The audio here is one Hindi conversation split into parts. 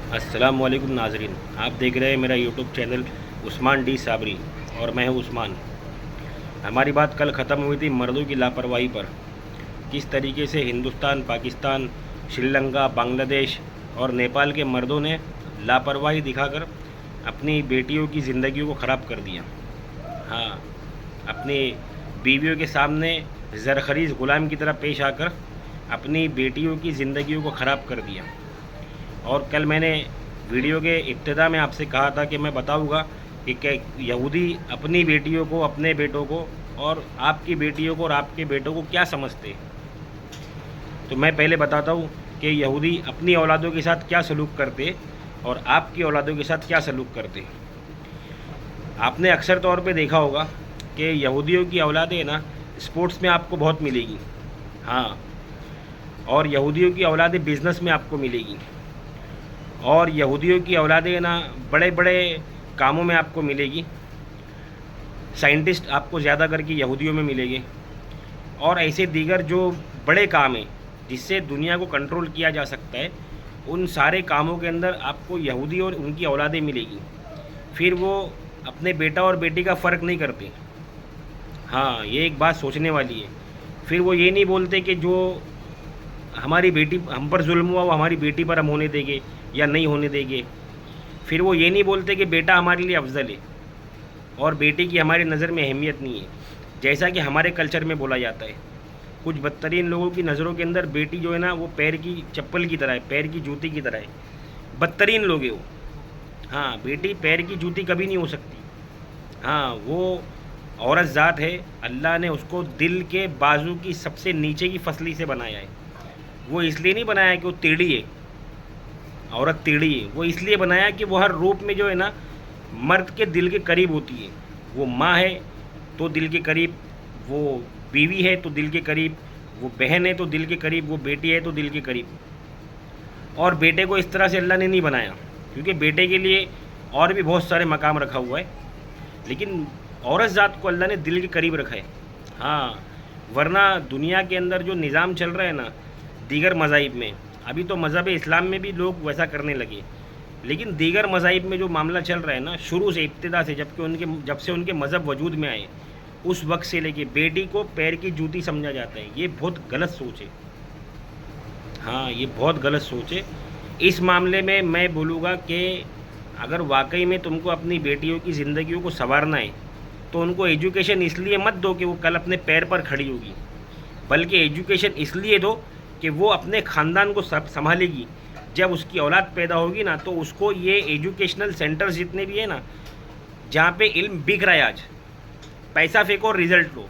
अस्सलाम वालेकुम नाजरीन, आप देख रहे हैं मेरा YouTube channel Usman D Sabri और मैं हूं उस्मान। हमारी बात कल ख़त्म हुई थी मर्दों की लापरवाही पर। किस तरीके से हिंदुस्तान, पाकिस्तान, श्रीलंका, बांग्लादेश और नेपाल के मर्दों ने लापरवाही दिखाकर अपनी बेटियों की ज़िंदगियों को ख़राब कर दिया। हाँ, अपनी बीवियों के सामने ज़रख़रीज़ ग़ुलाम की तरह पेश आकर अपनी बेटियों की ज़िंदगियों को ख़राब कर दिया। और कल मैंने वीडियो के इब्तिदा में आपसे कहा था कि मैं बताऊंगा कि क्या यहूदी अपनी बेटियों को, अपने बेटों को और आपकी बेटियों को और आपके बेटों को क्या समझते हैं। तो मैं पहले बताता हूँ कि यहूदी अपनी औलादों के साथ क्या सलूक करते और आपकी औलादों के साथ क्या सलूक करते। आपने अक्सर तौर पे देखा होगा कि यहूदियों की औलादें ना स्पोर्ट्स में आपको बहुत मिलेगी। हाँ, और यहूदियों की औलादें बिज़नेस में आपको मिलेगी। और यहूदियों की औलादें ना बड़े बड़े कामों में आपको मिलेगी। साइंटिस्ट आपको ज़्यादा करके यहूदियों में मिलेंगे। और ऐसे दीगर जो बड़े काम हैं जिससे दुनिया को कंट्रोल किया जा सकता है, उन सारे कामों के अंदर आपको यहूदी और उनकी औलादें मिलेगी। फिर वो अपने बेटा और बेटी का फ़र्क नहीं करते। हाँ, ये एक बात सोचने वाली है। फिर वो ये नहीं बोलते कि जो हमारी बेटी हम पर जुल्म हुआ वो हमारी बेटी पर हम होने देंगे या नहीं होने देंगे। फिर वो ये नहीं बोलते कि बेटा हमारे लिए अफजल है और बेटी की हमारी नज़र में अहमियत नहीं है, जैसा कि हमारे कल्चर में बोला जाता है। कुछ बदतरीन लोगों की नज़रों के अंदर बेटी जो है ना वो पैर की चप्पल की तरह है, पैर की जूती की तरह है। बदतरीन लोग हैं वो। हाँ, बेटी पैर की जूती कभी नहीं हो सकती। हाँ, वो औरत ज़ात है, अल्लाह ने उसको दिल के बाजू की सबसे नीचे की फसली से बनाया है। वो इसलिए नहीं बनाया कि वो टेढ़ी है, औरत टेढ़ी है। वो इसलिए बनाया कि वो हर रूप में जो है ना मर्द के दिल के करीब होती है। वो माँ है तो दिल के करीब, वो बीवी है तो दिल के करीब, वो बहन है तो दिल के करीब, वो बेटी है तो दिल के करीब। और बेटे को इस तरह से अल्लाह ने नहीं बनाया, क्योंकि बेटे के लिए और भी बहुत सारे मकाम रखा हुआ है, लेकिन औरत ज़ात को अल्लाह ने दिल के करीब रखा है। हाँ, वरना दुनिया के अंदर जो निज़ाम चल रहा है ना दीगर मज़ाहिब में, अभी तो मज़हब इस्लाम में भी लोग वैसा करने लगे, लेकिन दीगर मज़ाहिब में जो मामला चल रहा है ना शुरू से, इब्तिदा से, जब से उनके मज़हब वजूद में आए उस वक्त से लेके बेटी को पैर की जूती समझा जाता है। ये बहुत गलत सोच है। हाँ, ये बहुत गलत सोच है। इस मामले में मैं बोलूँगा कि अगर वाकई में तुमको अपनी बेटियों की ज़िंदगियों को संवारना है तो उनको एजुकेशन इसलिए मत दो कि वो कल अपने पैर पर खड़ी होगी, बल्कि एजुकेशन इसलिए दो कि वो अपने ख़ानदान को संभालेगी। जब उसकी औलाद पैदा होगी ना तो उसको ये एजुकेशनल सेंटर्स जितने भी है ना जहाँ पे इल्म बिक रहा है आज, पैसा फेंको और रिज़ल्ट लो।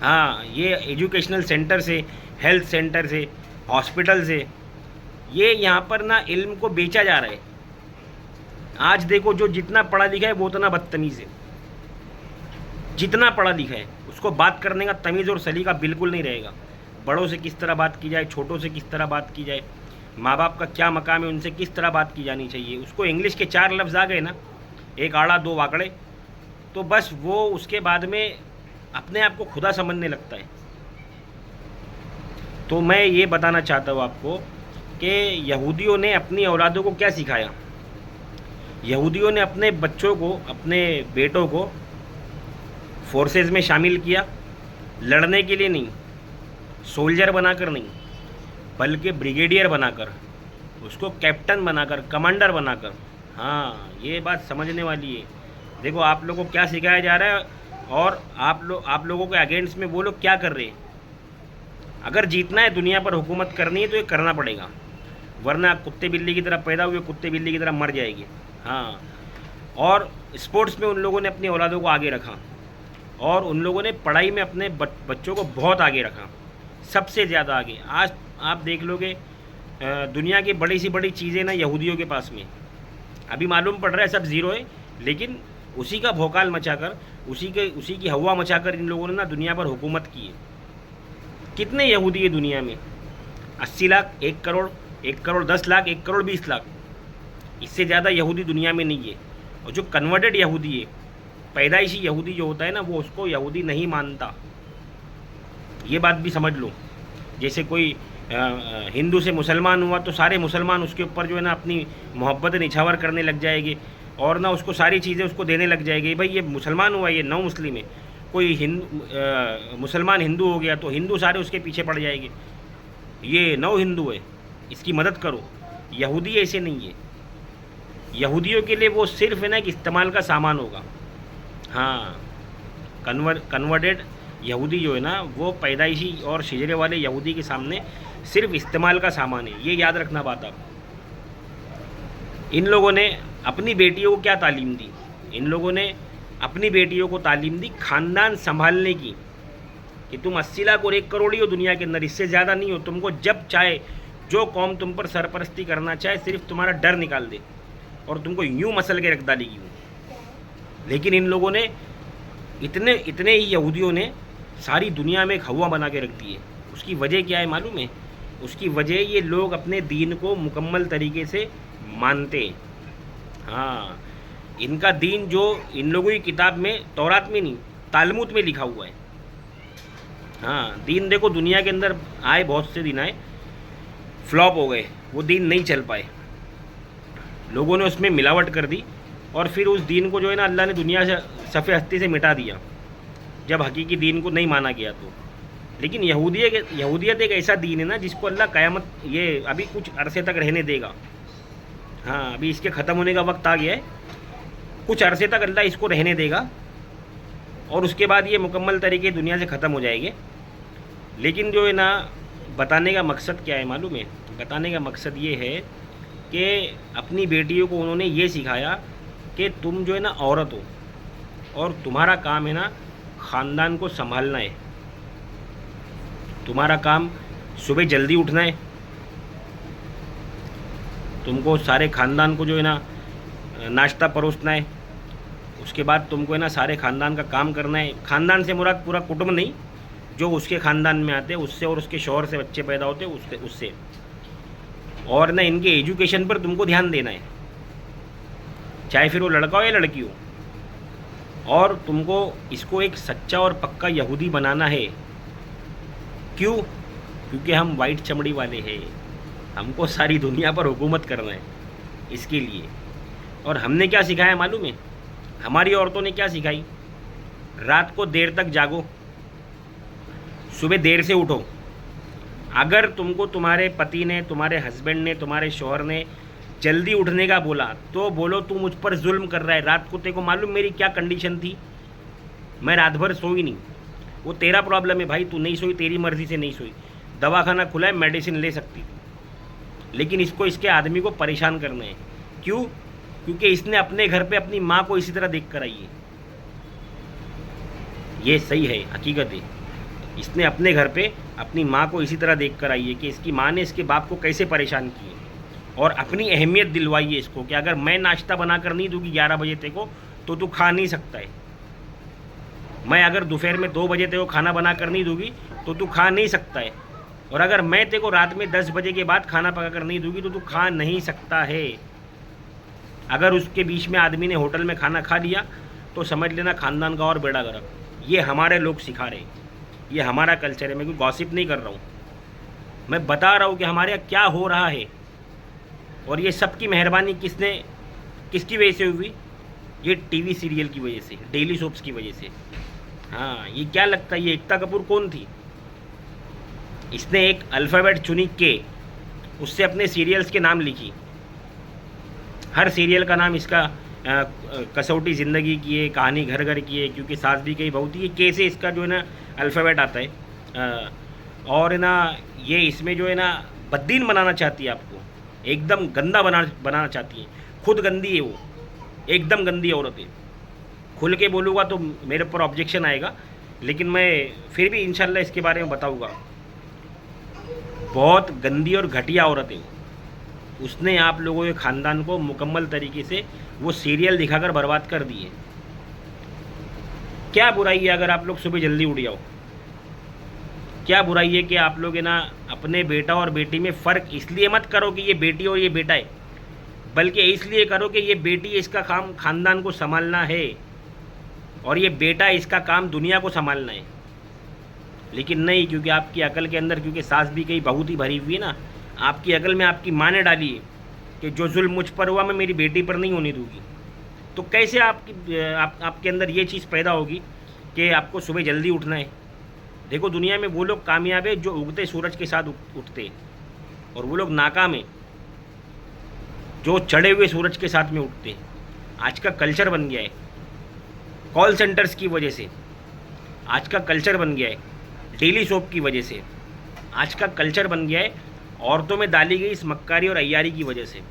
हाँ, ये एजुकेशनल सेंटर से, हेल्थ सेंटर से, हॉस्पिटल से, ये यहाँ पर ना इल्म को बेचा जा रहा है। आज देखो, जो जितना पढ़ा लिखा है वो उतना बदतमीज़ है। जितना पढ़ा लिखा है उसको बात करने का तमीज़ और सलीका बिल्कुल नहीं रहेगा। बड़ों से किस तरह बात की जाए, छोटों से किस तरह बात की जाए, माँ बाप का क्या मकाम है, उनसे किस तरह बात की जानी चाहिए। उसको इंग्लिश के 4 लफ्ज़ आ गए ना, एक आड़ा 2 वाकड़े, तो बस वो उसके बाद में अपने आप को खुदा समझने लगता है। तो मैं ये बताना चाहता हूँ आपको कि यहूदियों ने अपनी औलादों को क्या सिखाया। यहूदियों ने अपने बच्चों को, अपने बेटों को फोर्सेस में शामिल किया, लड़ने के लिए नहीं, सोल्जर बनाकर नहीं, बल्कि ब्रिगेडियर बनाकर, उसको कैप्टन बनाकर, कमांडर बनाकर। हाँ, ये बात समझने वाली है। देखो आप लोगों को क्या सिखाया जा रहा है और आप लोगों के अगेंस्ट में वो लोग क्या कर रहे हैं। अगर जीतना है, दुनिया पर हुकूमत करनी है तो ये करना पड़ेगा, वरना कुत्ते बिल्ली की तरह पैदा हुए कुत्ते बिल्ली की तरह मर जाएगी। हाँ, और स्पोर्ट्स में उन लोगों ने अपनी औलादों को आगे रखा और उन लोगों ने पढ़ाई में अपने बच्चों को बहुत आगे रखा, सबसे ज़्यादा आगे। आज आप देख लोगे दुनिया की बड़ी सी बड़ी चीज़ें ना यहूदियों के पास में। अभी मालूम पड़ रहा है सब ज़ीरो है, लेकिन उसी का भौकाल मचाकर, उसी की हवा मचाकर इन लोगों ने ना दुनिया पर हुकूमत की है। कितने यहूदी है दुनिया में? 80 लाख, 1 करोड़, 1 करोड़ 10 लाख, 1 करोड़ 20 लाख, इससे ज़्यादा यहूदी दुनिया में नहीं है। और जो कन्वर्टेड यहूदी है, पैदाइशी यहूदी जो होता है ना, वो उसको यहूदी नहीं मानता। ये बात भी समझ लो। जैसे कोई हिंदू से मुसलमान हुआ तो सारे मुसलमान उसके ऊपर जो है ना अपनी मोहब्बत निछावर करने लग जाएंगे और ना उसको सारी चीज़ें उसको देने लग जाएगी। भाई ये मुसलमान हुआ, ये नौ मुस्लिम है, कोई मुसलमान हिंदू हो गया तो हिंदू सारे उसके पीछे पड़ जाएंगे, ये नौ हिंदू है, इसकी मदद करो। यहूदी ऐसे नहीं है, यहूदियों के लिए वो सिर्फ है ना कि इस्तेमाल का सामान होगा। हाँ, कन्वर्टेड यहूदी जो है ना वो पैदाइशी और शिजरे वाले यहूदी के सामने सिर्फ इस्तेमाल का सामान है, ये याद रखना बात आप। इन लोगों ने अपनी बेटियों को क्या तालीम दी? इन लोगों ने अपनी बेटियों को तालीम दी खानदान संभालने की, कि तुम 80 लाख और 1 करोड़ ही हो दुनिया के अंदर, इससे ज़्यादा नहीं हो। तुमको जब चाहे जो कौम तुम पर सरपरस्ती करना चाहे सिर्फ तुम्हारा डर निकाल दे और तुमको यूं मसल के रख डालेगी वो। लेकिन इन लोगों ने इतने ही यहूदियों ने सारी दुनिया में एक हवा बना के रख दी है। उसकी वजह क्या है मालूम है? उसकी वजह ये लोग अपने दीन को मुकम्मल तरीके से मानते हैं। हाँ, इनका दीन जो इन लोगों की किताब में, तौरात में नहीं, तालमुद में लिखा हुआ है। हाँ, दीन देखो दुनिया के अंदर आए, बहुत से दिन आए, फ्लॉप हो गए, वो दीन नहीं चल पाए, लोगों ने उसमें मिलावट कर दी और फिर उस दीन को जो है ना अल्लाह ने दुनिया से सफ़े हस्ती से मिटा दिया, जब हकीकी दीन को नहीं माना गया तो। लेकिन यहूदियत एक ऐसा दीन है ना जिसको अल्लाह क़यामत, ये अभी कुछ अरसे तक रहने देगा। हाँ, अभी इसके ख़त्म होने का वक्त आ गया है, कुछ अरसे तक अल्लाह इसको रहने देगा और उसके बाद ये मुकम्मल तरीके दुनिया से ख़त्म हो जाएंगे। लेकिन जो है ना बताने का मकसद क्या है मालूम है? बताने का मकसद ये है कि अपनी बेटियों को उन्होंने ये सिखाया कि तुम जो है ना औरत हो और तुम्हारा काम है ना ख़ानदान को संभालना है। तुम्हारा काम सुबह जल्दी उठना है, तुमको सारे ख़ानदान को जो है ना नाश्ता परोसना है, उसके बाद तुमको है ना सारे ख़ानदान का काम करना है। ख़ानदान से मुराद पूरा कुटुंब नहीं, जो उसके ख़ानदान में आते हैं उससे और उसके शौहर से बच्चे पैदा होते हैं उससे। और ना इनके एजुकेशन पर तुमको ध्यान देना है, चाहे फिर वो लड़का हो या लड़की हो। और तुमको इसको एक सच्चा और पक्का यहूदी बनाना है। क्यों? क्योंकि हम वाइट चमड़ी वाले हैं, हमको सारी दुनिया पर हुकूमत करना है, इसके लिए। और हमने क्या सिखाया मालूम है? हमारी औरतों ने क्या सिखाई? रात को देर तक जागो, सुबह देर से उठो। अगर तुमको तुम्हारे पति ने, तुम्हारे हस्बैंड ने, तुम्हारे शौहर ने जल्दी उठने का बोला तो बोलो तू मुझ पर जुल्म कर रहा है। रात को तेरे को मालूम मेरी क्या कंडीशन थी? मैं रात भर सोई नहीं। वो तेरा प्रॉब्लम है भाई, तू नहीं सोई, तेरी मर्ज़ी से नहीं सोई। दवाखाना खुला है, मेडिसिन ले सकती थी। लेकिन इसको, इसके आदमी को परेशान करना है। क्यों? क्योंकि इसने अपने घर पे अपनी माँ को इसी तरह देख कर आई है। ये सही है, हकीकत है। इसने अपने घर पे अपनी माँ को इसी तरह देख कर आई है कि इसकी माँ ने इसके बाप को कैसे परेशान किए और अपनी अहमियत दिलवाई है इसको कि अगर मैं नाश्ता बना कर नहीं दूंगी 11 बजे तेरे को तो तू खा नहीं सकता है। मैं अगर दोपहर में 2 बजे तेरे को खाना बना कर नहीं दूंगी तो तू खा नहीं सकता है। और अगर मैं तेरे को रात में 10 बजे के बाद खाना पका कर नहीं दूंगी तो तू खा नहीं सकता है। अगर उसके बीच में आदमी ने होटल में खाना खा लिया तो समझ लेना खानदान का और बेड़ा गर्क। ये हमारे लोग सिखा रहे हैं, ये हमारा कल्चर है। मैं कोई गॉसिप नहीं कर रहा हूँ, मैं बता रहा हूँ कि हमारे यहाँ क्या हो रहा है। और ये सब की मेहरबानी किसकी वजह से हुई? ये टीवी सीरियल की वजह से, डेली सोप्स की वजह से। हाँ, ये क्या लगता है, ये एकता कपूर कौन थी? इसने एक अल्फ़ाबेट चुनी के, उससे अपने सीरियल्स के नाम लिखी। हर सीरियल का नाम इसका कसौटी ज़िंदगी की है, कहानी घर घर की है, क्योंकि सास भी कई बहुत ही के से इसका जो है ना अल्फ़ाबेट आता है। और है ना ये इसमें जो है ना बददीन बनाना चाहती है आपको, एकदम गंदा बनाना चाहती है। खुद गंदी है वो, एकदम गंदी औरत है। खुल के बोलूँगा तो मेरे ऊपर ऑब्जेक्शन आएगा, लेकिन मैं फिर भी इंशाल्लाह इसके बारे में बताऊँगा। बहुत गंदी और घटिया औरत है वो। उसने आप लोगों के ख़ानदान को मुकम्मल तरीके से वो सीरियल दिखाकर बर्बाद कर दिए। क्या बुराई है अगर आप लोग सुबह जल्दी उठ जाओ? क्या बुराई है कि आप लोग है ना अपने बेटा और बेटी में फ़र्क इसलिए मत करो कि ये बेटी और ये बेटा है, बल्कि इसलिए करो कि ये बेटी, इसका काम ख़ानदान को संभालना है और ये बेटा, इसका काम दुनिया को संभालना है। लेकिन नहीं, क्योंकि आपकी अकल के अंदर, क्योंकि सास भी कहीं बहुत ही भरी हुई है ना, आपकी अकल में आपकी माँ ने डाली है कि जो जुल्म मुझ पर हुआ मैं मेरी बेटी पर नहीं होने दूँगी। तो कैसे आपके अंदर ये चीज़ पैदा होगी कि आपको सुबह जल्दी उठना है। देखो, दुनिया में वो लोग कामयाब है जो उगते सूरज के साथ उठते हैं, और वो लोग नाकाम है जो चढ़े हुए सूरज के साथ में उठते हैं। आज का कल्चर बन गया है कॉल सेंटर्स की वजह से, आज का कल्चर बन गया है डेली सोप की वजह से, आज का कल्चर बन गया है औरतों में डाली गई इस मक्कारी और अय्यारी की वजह से,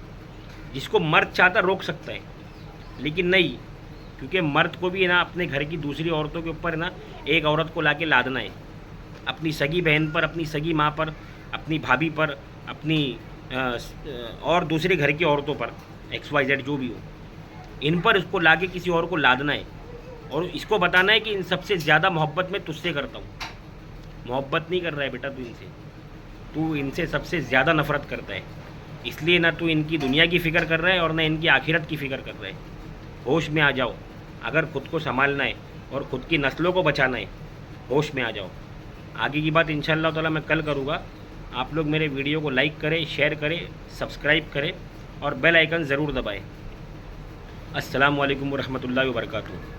जिसको मर्द चाहता रोक सकता है लेकिन नहीं, क्योंकि मर्द को भी है ना अपने घर की दूसरी औरतों के ऊपर है ना एक औरत को लाके लादना है, अपनी सगी बहन पर, अपनी सगी माँ पर, अपनी भाभी पर, अपनी और दूसरे घर की औरतों पर, XYZ जो भी हो, इन पर इसको लाके किसी और को लादना है और इसको बताना है कि इन सबसे ज़्यादा मोहब्बत मैं तुझसे करता हूँ। मोहब्बत नहीं कर रहा है बेटा तू इनसे, तू इनसे सबसे ज़्यादा नफरत करता है, इसलिए ना तू इनकी दुनिया की फ़िक्र कर रहा है और ना इनकी आखिरत की फ़िक्र कर रहा है। होश में आ जाओ, अगर खुद को संभालना है और ख़ुद की नस्लों को बचाना है, होश में आ जाओ। आगे की बात इंशाअल्लाह ताला मैं कल करूँगा। आप लोग मेरे वीडियो को लाइक करें, शेयर करें, सब्सक्राइब करें और बेल आइकन ज़रूर दबाएं। अस्सलामु अलैकुम वरहमतुल्लाहि वबरकातुहू।